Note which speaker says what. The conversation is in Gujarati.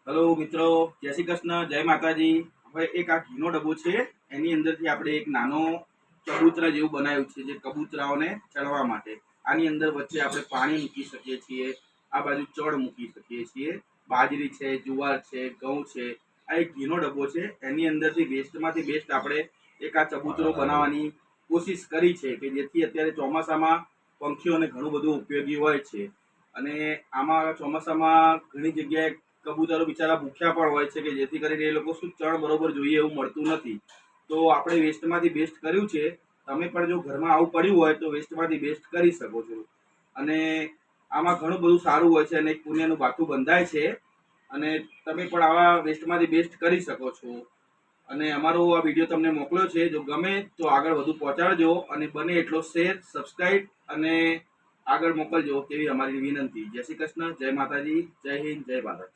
Speaker 1: હેલો મિત્રો, જય શ્રી કૃષ્ણ, જય માતાજી। હવે એક આ ઘીનો ડબ્બો છે, એની અંદરથી આપણે એક નાનો ચબૂતરા જેવું બનાવ્યું છે, જે કબૂતરાઓને ચણવા માટે। આની અંદર વચ્ચે આપણે પાણી મૂકી શકીએ છીએ, આ બાજુ ચણ મૂકી શકીએ છીએ, બાજરી છે, જુવાર છે, ઘઉં છે। આ એક ઘીનો ડબ્બો છે, એની અંદરથી બેસ્ટમાંથી બેસ્ટ આપણે એક આ ચબૂતરો બનાવવાની કોશિશ કરી છે, કે જેથી અત્યારે ચોમાસામાં પંખીઓને ઘણું બધું ઉપયોગી હોય છે। અને આમાં ચોમાસામાં ઘણી જગ્યાએ કબૂતરો બિચારા ભૂખ્યા પણ હોય છે, કે જેથી કરીને એ લોકો શું ચણ બરોબર જોઈએ એવું મળતું નથી। તો આપણે વેસ્ટમાંથી બેસ્ટ કર્યું છે। તમે પણ જો ઘરમાં આવું પડ્યું હોય તો વેસ્ટમાંથી બેસ્ટ કરી શકો છો। અને આમાં ઘણું બધું સારું હોય છે, અને એક પુણ્યનું ભાથું બંધાય છે। અને તમે પણ આવા વેસ્ટમાંથી બેસ્ટ કરી શકો છો। અને અમારો આ વિડીયો તમને મોકલ્યો છે, જો ગમે તો આગળ વધુ પહોંચાડજો, અને બને એટલો શેર, સબસ્ક્રાઈબ અને આગળ મોકલજો તેવી અમારી વિનંતી। જય શ્રી કૃષ્ણ, જય માતાજી, જય હિન્દ, જય ભારત।